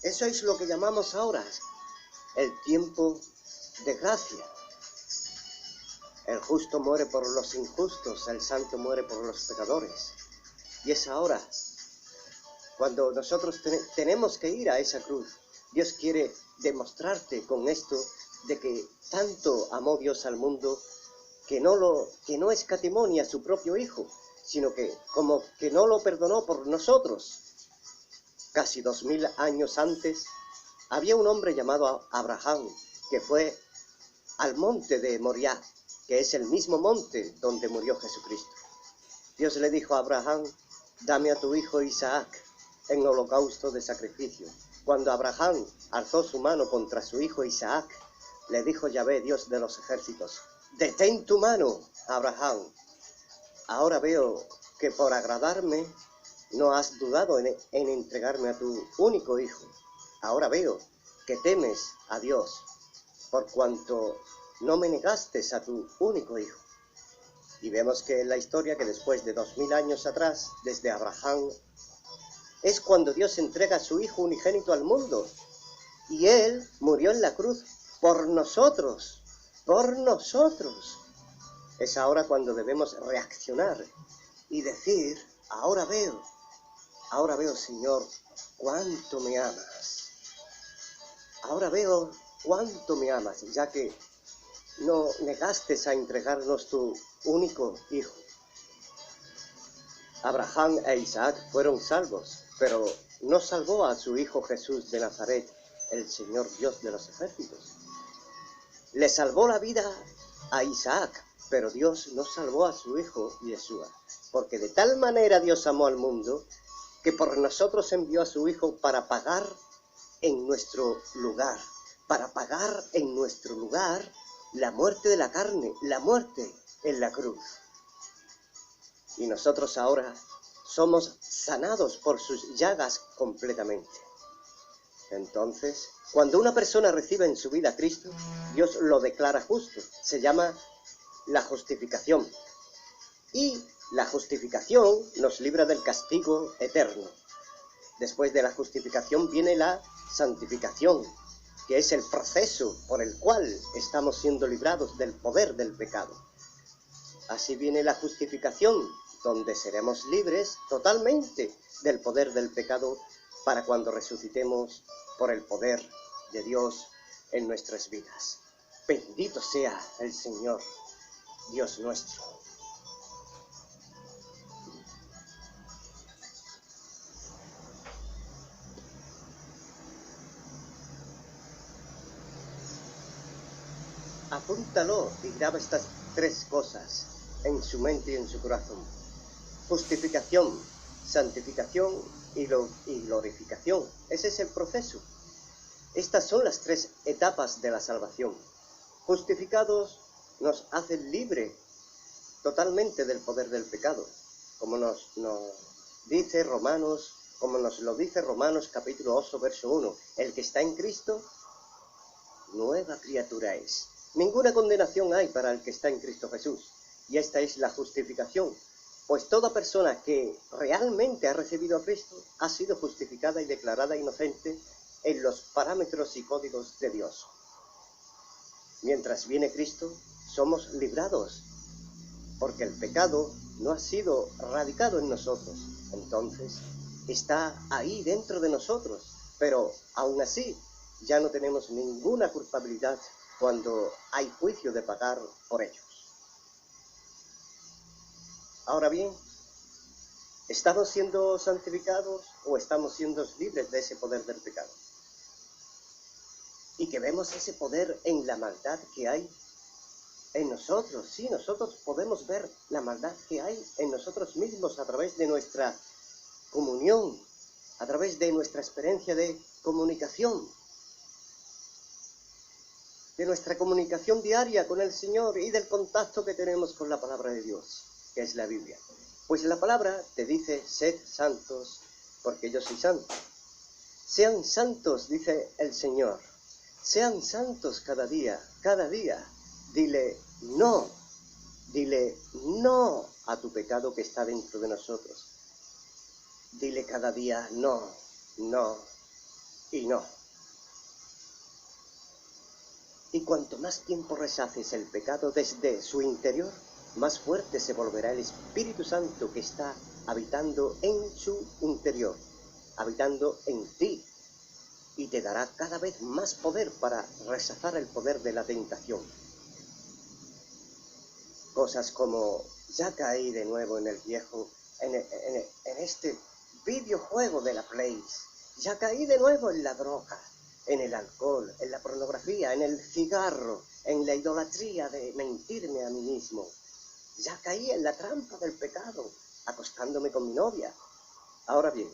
Eso es lo que llamamos ahora el tiempo de gracia. El justo muere por los injustos, el santo muere por los pecadores. Y es ahora, cuando nosotros tenemos que ir a esa cruz. Dios quiere demostrarte con esto de que tanto amó Dios al mundo que no escatimó ni a su propio Hijo, sino que como que no lo perdonó por nosotros. Casi 2000 años antes, había un hombre llamado Abraham, que fue al monte de Moriah, que es el mismo monte donde murió Jesucristo. Dios le dijo a Abraham, dame a tu hijo Isaac en holocausto de sacrificio. Cuando Abraham alzó su mano contra su hijo Isaac, le dijo Yahvé, Dios de los ejércitos, detén tu mano, Abraham. Ahora veo que por agradarme no has dudado en entregarme a tu único hijo. Ahora veo que temes a Dios, por cuanto no me negaste a tu único hijo. Y vemos que en la historia que después de 2000 años atrás, desde Abraham, es cuando Dios entrega a su Hijo unigénito al mundo. Y Él murió en la cruz por nosotros, por nosotros. Es ahora cuando debemos reaccionar y decir, ahora veo, Señor, cuánto me amas. Ahora veo cuánto me amas, ya que no negaste a entregarnos tu único Hijo. Abraham e Isaac fueron salvos, pero no salvó a su Hijo Jesús de Nazaret, el Señor Dios de los ejércitos. Le salvó la vida a Isaac, pero Dios no salvó a su Hijo Yeshua, porque de tal manera Dios amó al mundo, que por nosotros envió a su Hijo para pagar en nuestro lugar, la muerte de la carne, la muerte en la cruz. Y nosotros ahora somos sanados por sus llagas completamente. Entonces, cuando una persona recibe en su vida a Cristo, Dios lo declara justo. Se llama la justificación. Y la justificación nos libra del castigo eterno. Después de la justificación viene la santificación, que es el proceso por el cual estamos siendo librados del poder del pecado. Así viene la justificación, donde seremos libres totalmente del poder del pecado para cuando resucitemos por el poder de Dios en nuestras vidas. Bendito sea el Señor, Dios nuestro. Apúntalo y graba estas 3 cosas en su mente y en su corazón. Justificación, santificación y glorificación. Ese es el proceso. Estas son las 3 etapas de la salvación. Justificados nos hacen libre totalmente del poder del pecado, como nos dice Romanos, como nos lo dice Romanos capítulo 8, verso 1. El que está en Cristo, nueva criatura es. Ninguna condenación hay para el que está en Cristo Jesús. Y esta es la justificación. Pues toda persona que realmente ha recibido a Cristo ha sido justificada y declarada inocente en los parámetros y códigos de Dios. Mientras viene Cristo, somos librados, porque el pecado no ha sido radicado en nosotros. Entonces, está ahí dentro de nosotros, pero aún así ya no tenemos ninguna culpabilidad cuando hay juicio de pagar por ellos. Ahora bien, ¿estamos siendo santificados o estamos siendo libres de ese poder del pecado? Y que vemos ese poder en la maldad que hay en nosotros. Sí, nosotros podemos ver la maldad que hay en nosotros mismos a través de nuestra comunión, a través de nuestra experiencia de comunicación, de nuestra comunicación diaria con el Señor y del contacto que tenemos con la palabra de Dios, que es la Biblia. Pues la palabra te dice, sed santos, porque yo soy santo. Sean santos, dice el Señor. Sean santos cada día, cada día. Dile no a tu pecado que está dentro de nosotros. Dile cada día no. y no. Y cuanto más tiempo rechaces el pecado desde su interior, más fuerte se volverá el Espíritu Santo que está habitando en su interior, habitando en ti, y te dará cada vez más poder para rechazar el poder de la tentación. Cosas como, ya caí de nuevo en el viejo, en este videojuego de la Play, ya caí de nuevo en la droga, en el alcohol, en la pornografía, en el cigarro, en la idolatría de mentirme a mí mismo. Ya caí en la trampa del pecado, acostándome con mi novia. Ahora bien,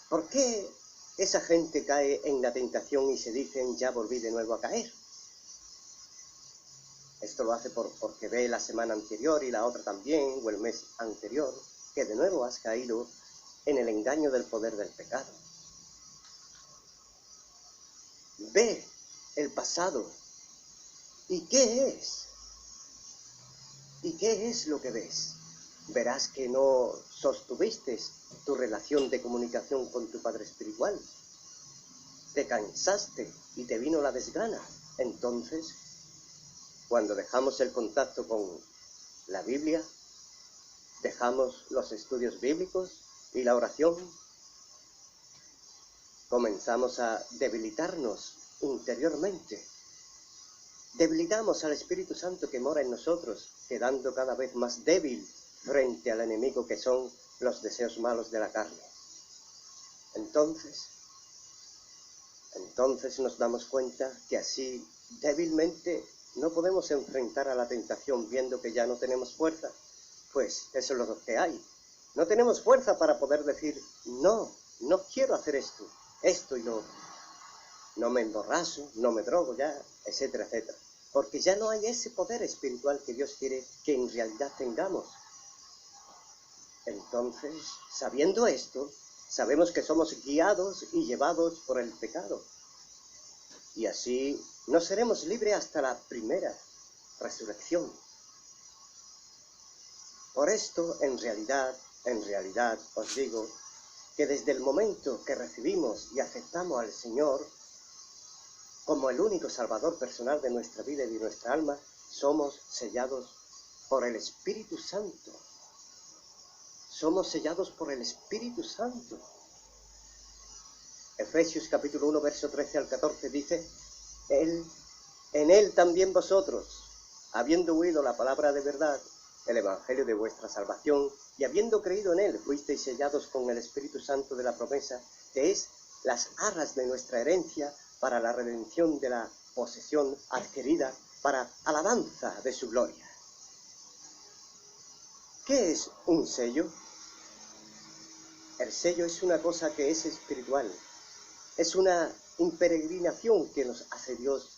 ¿por qué esa gente cae en la tentación y se dicen, ya volví de nuevo a caer? Esto lo hace porque ve la semana anterior y la otra también, o el mes anterior, que de nuevo has caído en el engaño del poder del pecado. Ve el pasado. ¿Y qué es? ¿Y qué es lo que ves? Verás que no sostuviste tu relación de comunicación con tu Padre Espiritual. Te cansaste y te vino la desgana. Entonces, cuando dejamos el contacto con la Biblia, dejamos los estudios bíblicos y la oración, comenzamos a debilitarnos interiormente. Debilitamos al Espíritu Santo que mora en nosotros, quedando cada vez más débil frente al enemigo que son los deseos malos de la carne. Entonces nos damos cuenta que así débilmente no podemos enfrentar a la tentación viendo que ya no tenemos fuerza. Pues eso es lo que hay. No tenemos fuerza para poder decir, no quiero hacer esto y lo otro. No me emborracho, no me drogo ya, etcétera, etcétera. Porque ya no hay ese poder espiritual que Dios quiere que en realidad tengamos. Entonces, sabiendo esto, sabemos que somos guiados y llevados por el pecado. Y así no seremos libres hasta la primera resurrección. Por esto, en realidad, os digo que desde el momento que recibimos y aceptamos al Señor como el único Salvador personal de nuestra vida y de nuestra alma, somos sellados por el Espíritu Santo. Somos sellados por el Espíritu Santo. Efesios capítulo 1, verso 13 al 14 dice, en Él también vosotros, habiendo oído la palabra de verdad, el Evangelio de vuestra salvación, y habiendo creído en Él, fuisteis sellados con el Espíritu Santo de la promesa, que es las arras de nuestra herencia, para la redención de la posesión adquirida, para alabanza de su gloria. ¿Qué es un sello? El sello es una cosa que es espiritual. Es una peregrinación que nos hace Dios,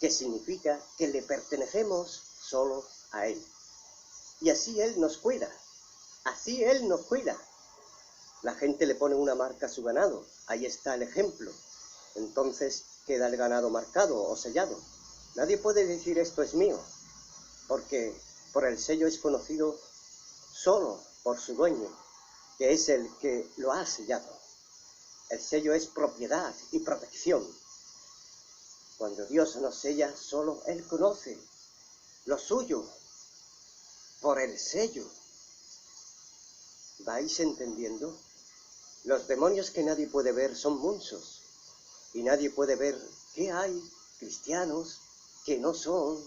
que significa que le pertenecemos solo a Él. Y así Él nos cuida. Así Él nos cuida. La gente le pone una marca a su ganado. Ahí está el ejemplo. Entonces queda el ganado marcado o sellado. Nadie puede decir esto es mío, porque por el sello es conocido solo por su dueño, que es el que lo ha sellado. El sello es propiedad y protección. Cuando Dios nos sella, solo Él conoce lo suyo por el sello. ¿Vais entendiendo? Los demonios que nadie puede ver son munsos. Y nadie puede ver que hay cristianos que no son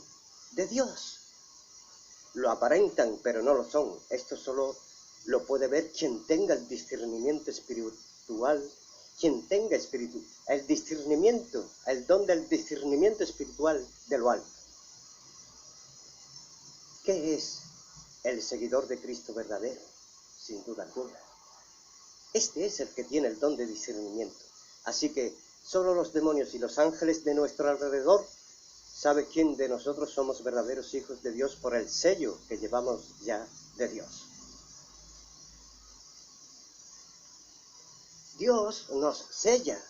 de Dios. Lo aparentan, pero no lo son. Esto solo lo puede ver quien tenga el discernimiento espiritual, quien tenga el discernimiento, el don del discernimiento espiritual de lo alto. ¿Qué es el seguidor de Cristo verdadero? Sin duda alguna. Este es el que tiene el don de discernimiento. Así que solo los demonios y los ángeles de nuestro alrededor saben quién de nosotros somos verdaderos hijos de Dios por el sello que llevamos ya de Dios. Dios nos sella.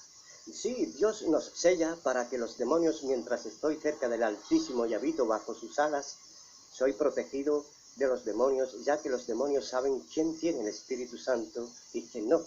Sí, Dios nos sella para que los demonios, mientras estoy cerca del Altísimo y habito bajo sus alas, soy protegido de los demonios, ya que los demonios saben quién tiene el Espíritu Santo y quién no.